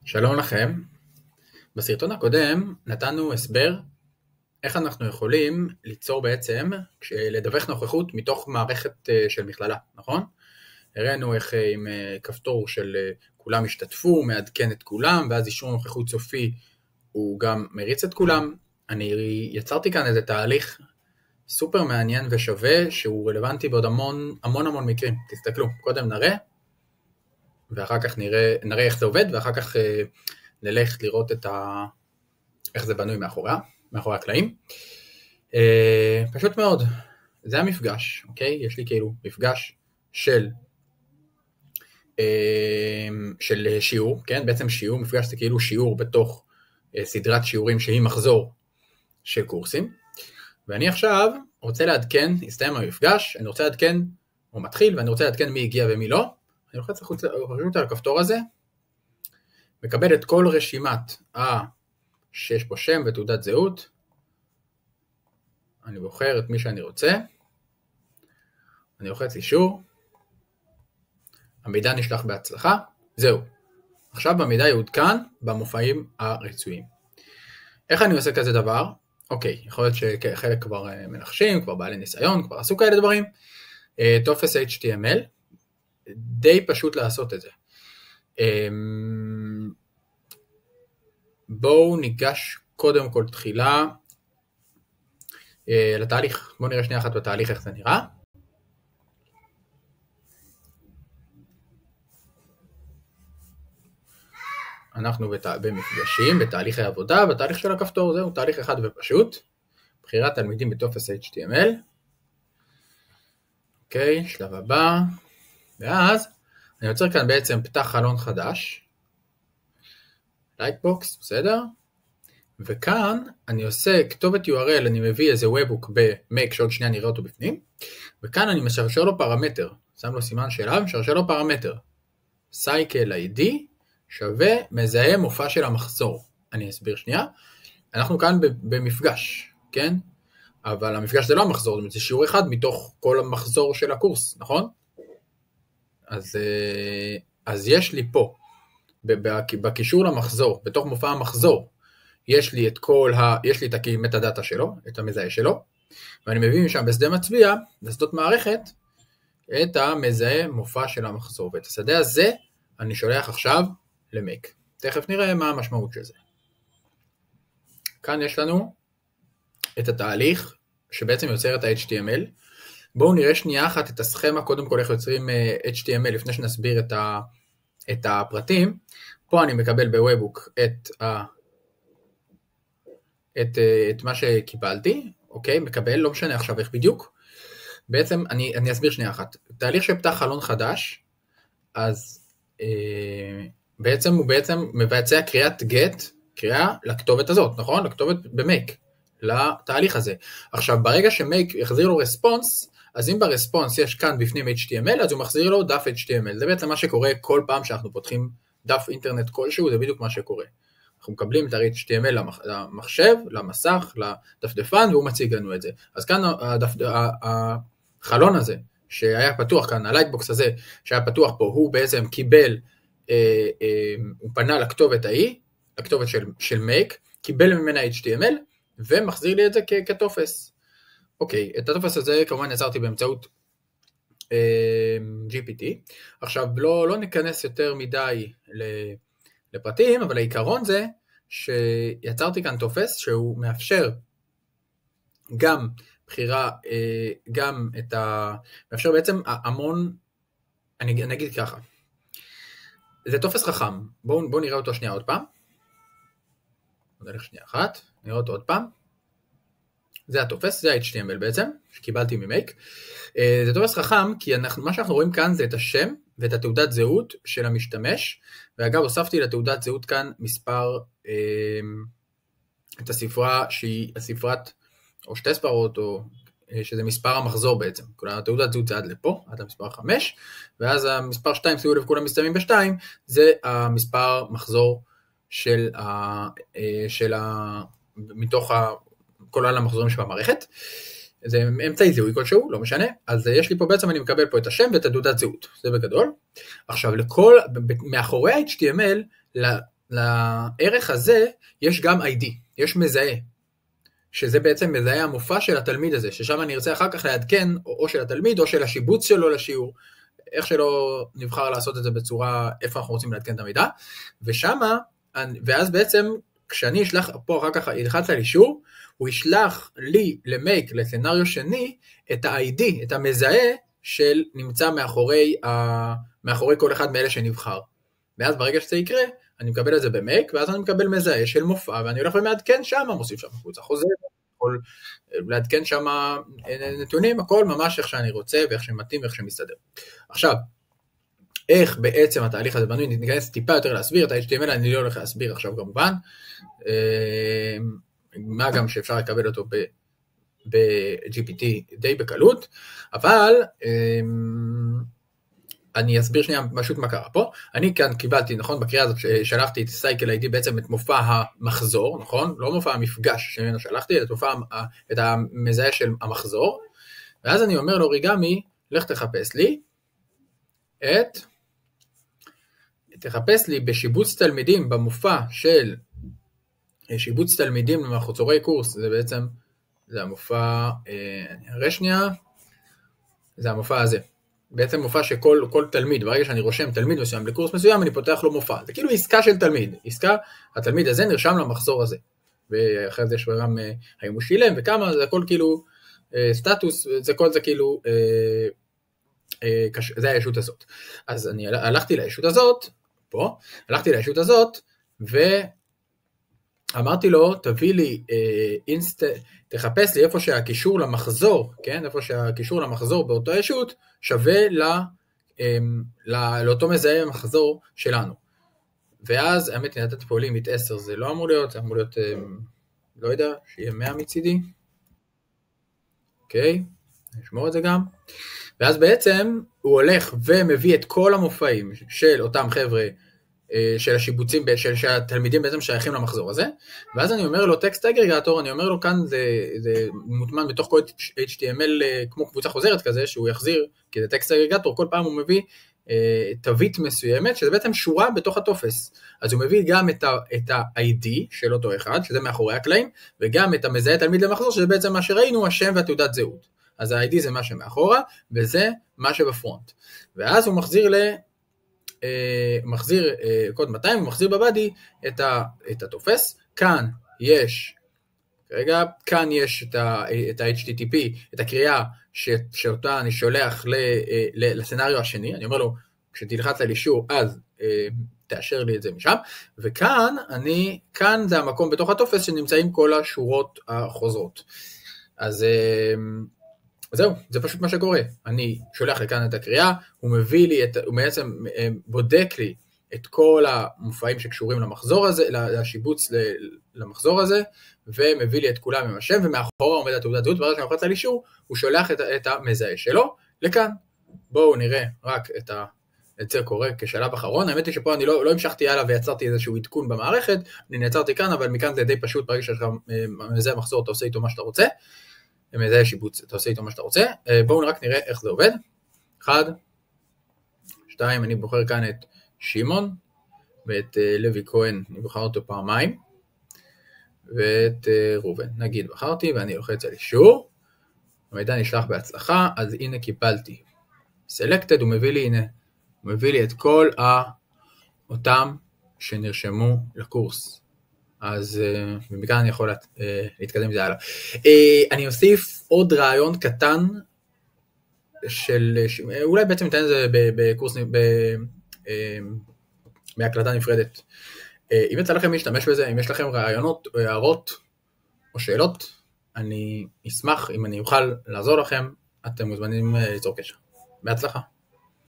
שלום לכם. בסרטון הקודם נתנו הסבר איך אנחנו יכולים ליצור בעצם לדווח נוכחות מתוך מערכת של מכללה, נכון? הראינו איך עם כפתור של כולם השתתפו, מעדכן את כולם, ואז אישור נוכחות סופי הוא גם מריץ את כולם. אני יצרתי כאן איזה תהליך סופר מעניין ושווה שהוא רלוונטי בעוד המון מקרים. תסתכלו, קודם נראה ואחר כך נראה איך זה עובד, ואחר כך נלך לראות איך זה בנוי מאחורי הקלעים. פשוט מאוד, זה המפגש, אוקיי? יש לי כאילו מפגש של שיעור, כן? בעצם שיעור, מפגש זה כאילו שיעור בתוך סדרת שיעורים שהיא מחזור של קורסים, ואני עכשיו רוצה לעדכן, הסתיים המפגש, אני רוצה לעדכן, הוא מתחיל, ואני רוצה לעדכן מי הגיע ומי לא. אני לוחץ על הכפתור הזה, מקבל את כל רשימת שיש פה שם ותעודת זהות, אני בוחר את מי שאני רוצה, אני לוחץ אישור, המידע נשלח בהצלחה, זהו. עכשיו במידע יעודכן במופעים הרצויים. איך אני עושה כזה דבר? אוקיי, יכול להיות שחלק כבר מנחשים, כבר בעלי ניסיון, כבר עשו כאלה דברים. טופס HTML, די פשוט לעשות את זה. בואו ניגש קודם כל תחילה לתהליך. בואו נראה שנייה אחת בתהליך איך זה נראה. אנחנו במפגשים, בתהליך העבודה, בתהליך של הכפתור, זהו תהליך אחד ופשוט. בחירת תלמידים בטופס HTML. אוקיי, שלב הבא. ואז אני יוצר כאן בעצם פתח חלון חדש, לייטבוקס, בסדר? וכאן אני עושה כתובת URL, אני מביא איזה Webhook במייק שעוד שנייה נראה אותו בפנים, וכאן אני משרשר לו פרמטר, שם לו סימן שאלה ומשרשר לו פרמטר, cycle ID שווה מזהה מופע של המחזור. אני אסביר שנייה, אנחנו כאן במפגש, כן? אבל המפגש זה לא המחזור, זה שיעור אחד מתוך כל המחזור של הקורס, נכון? אז יש לי פה, בקישור למחזור, בתוך מופע המחזור, יש לי את המטה-דאטה שלו, את המזהה שלו, ואני מביא משם בשדה מצביע, בשדות מערכת, את המזהה מופע של המחזור, ואת השדה הזה אני שולח עכשיו למייק. תכף נראה מה המשמעות של זה. כאן יש לנו את התהליך שבעצם יוצר את ה-HTML, בואו נראה שנייה אחת את הסכמה, קודם כל איך יוצרים HTML, לפני שנסביר את הפרטים. פה אני מקבל בוובוק את מה שקיבלתי, אוקיי, מקבל, לא משנה עכשיו איך בדיוק. בעצם אני אסביר שנייה אחת. תהליך שפתח חלון חדש, אז בעצם הוא מבצע קריאת גט, קריאה לכתובת הזאת, נכון? לכתובת במייק, לתהליך הזה. עכשיו, ברגע שמייק יחזיר לו רספונס, אז אם ברספונס יש כאן בפנים HTML, אז הוא מחזיר לו דף HTML. זה בעצם מה שקורה כל פעם שאנחנו פותחים דף אינטרנט כלשהו, זה בדיוק מה שקורה. אנחנו מקבלים את ה-HTML למחשב, למסך, לדפדפן, והוא מציג לנו את זה. אז כאן החלון הזה, שהיה פתוח כאן, הלייטבוקס הזה, שהיה פתוח פה, הוא בעצם קיבל, הוא פנה לכתובת ההיא, לכתובת של מייק, קיבל ממנה HTML, ומחזיר לי את זה כטופס. אוקיי, את הטופס הזה כמובן יצרתי באמצעות GPT. עכשיו לא ניכנס יותר מדי לפרטים, אבל העיקרון זה שיצרתי כאן טופס שהוא מאפשר גם בחירה, מאפשר בעצם המון, אני אגיד ככה, זה טופס חכם, בואו נראה אותו שנייה עוד פעם, נלך שנייה אחת, נראה אותו עוד פעם, זה הטופס, זה ה-HTML בעצם, שקיבלתי ממייק. זה טופס חכם, כי מה שאנחנו רואים כאן זה את השם ואת התעודת זהות של המשתמש, ואגב הוספתי לתעודת זהות כאן מספר, את הספרה שהיא הספרת, או שתי ספרות, או שזה מספר המחזור בעצם. כלומר, התעודת זהות זה עד לפה, עד המספר 5, ואז המספר 2, שימו לב, כולם מסתיימים ב-2, זה המספר מחזור מתוך כל המחזורים שבמערכת, זה אמצעי זיהוי כלשהו, לא משנה, אז יש לי פה בעצם, אני מקבל פה את השם ואת תעודת זהות, זה בגדול. עכשיו, מאחורי ה-HTML, לערך הזה יש גם ID, יש מזהה, שזה בעצם מזהה המופע של התלמיד הזה, ששם אני ארצה אחר כך לעדכן, או של התלמיד, או של השיבוץ שלו לשיעור, איך שלא נבחר לעשות את זה בצורה, איפה אנחנו רוצים לעדכן את המידע, ואז בעצם, כשאני אשלח פה אחר כך, ילחץ על אישור, הוא ישלח לי למייק, לסצנריו שני, את ה-ID, את המזהה של נמצא מאחורי כל אחד מאלה שנבחר. ואז ברגע שזה יקרה, אני מקבל את זה במייק, ואז אני מקבל מזהה של מופע, ואני הולך ומעדכן שם, מוסיף שם קבוצה חוזרת, יכול לעדכן שם נתונים, הכל ממש איך שאני רוצה, ואיך שמתאים, ואיך שמסתדר. עכשיו, איך בעצם התהליך הזה בנוי, ניכנס טיפה יותר להסביר, את ה-HTML אני לא הולך להסביר עכשיו כמובן, מה גם שאפשר לקבל אותו ב-GPT די בקלות, אבל אני אסביר שנייה פשוט מה קרה פה. אני כאן קיבלתי, נכון, בקריאה הזאת שלחתי את סייקל איי-די בעצם את מופע המחזור, נכון? לא מופע המפגש שממנו שלחתי, אלא את המזהה של המחזור, ואז אני אומר לאוריגמי, לך תחפש לי תחפש לי בשיבוץ תלמידים במופע של שיבוץ תלמידים למחזורי קורס, זה בעצם, זה המופע, אני אראה שנייה, זה המופע הזה. בעצם מופע שכל תלמיד, ברגע שאני רושם תלמיד מסוים לקורס מסוים, אני פותח לו מופע. זה כאילו עסקה של תלמיד. עסקה, התלמיד הזה נרשם למחזור הזה. ואחרי זה יש גם האם הוא שילם וכמה, זה הכל כאילו סטטוס, זה כל זה כאילו, זה הישות הזאת. אז אני הלכתי לישות הזאת, פה, ואמרתי לו, תביא לי תחפש לי איפה שהקישור למחזור, כן? איפה שהקישור למחזור באותו ישות, שווה לאותו מזהה המחזור שלנו. ואז, האמת, נתתי פה לימיט 10, זה לא אמור להיות, זה אמור להיות, לא יודע, שיהיה 100 מצידי. אוקיי, נשמור את זה גם. ואז בעצם, הוא הולך ומביא את כל המופעים של אותם חבר'ה, של השיבוצים, של התלמידים בעצם שייכים למחזור הזה, ואז אני אומר לו טקסט אגרגטור, אני אומר לו כאן זה מוטמן בתוך כל HTML כמו קבוצה חוזרת כזה, שהוא יחזיר, כי זה טקסט אגרגטור, כל פעם הוא מביא תווית מסוימת, שזה בעצם שורה בתוך הטופס, אז הוא מביא גם את ה-ID של אותו אחד, שזה מאחורי הקלעים, וגם את המזהה תלמיד למחזור, שזה בעצם מה שראינו, השם והתעודת זהות, אז ה-ID זה מה שמאחורה, וזה מה שבפרונט, ואז הוא מחזיר קוד 200, הוא מחזיר בבדי את הטופס, כאן יש את ה-HTTP, את הקריאה שאותה אני שולח לסצנריו השני, אני אומר לו, כשתלחץ על אישור, אז תאשר לי את זה משם, וכאן זה המקום בתוך הטופס שנמצאים כל השורות החוזרות. אז זהו, זה פשוט מה שקורה. אני שולח לכאן את הקריאה, הוא בעצם בודק לי את כל המופעים שקשורים למחזור הזה, לשיבוץ למחזור הזה, ומביא לי את כולם עם השם, ומאחורה עומד התעודת זהות, ברגע שאני לוחץ על אישור, הוא שולח את המזהה שלו לכאן. בואו נראה רק את זה קורה כשלב אחרון. האמת היא שפה אני לא המשכתי הלאה ויצרתי איזשהו עדכון במערכת, אני נעצרתי כאן, אבל מכאן זה די פשוט, ברגע שיש לך מזהה מחזור, אתה עושה איתו מה שאתה רוצה. מזהה שיבוץ, אתה עושה איתו מה שאתה רוצה. בואו רק נראה איך זה עובד. 1, 2, אני בוחר כאן את שימון, ואת לוי כהן, אני בוחר אותו פעמיים, ואת רובן. נגיד, בחרתי, ואני לוחץ על אישור, המידע נשלח בהצלחה, אז הנה קיבלתי. Selected, הוא מביא לי את כל אותם שנרשמו לקורס. אז מכאן אני יכול להתקדם עם זה הלאה. אני אוסיף עוד רעיון קטן, אולי בעצם ניתן את זה בקורס, בהקלטה נפרדת. אם יצא לכם להשתמש בזה, אם יש לכם רעיונות או הערות או שאלות, אני אשמח אם אני אוכל לעזור לכם, אתם מוזמנים ליצור קשר. בהצלחה.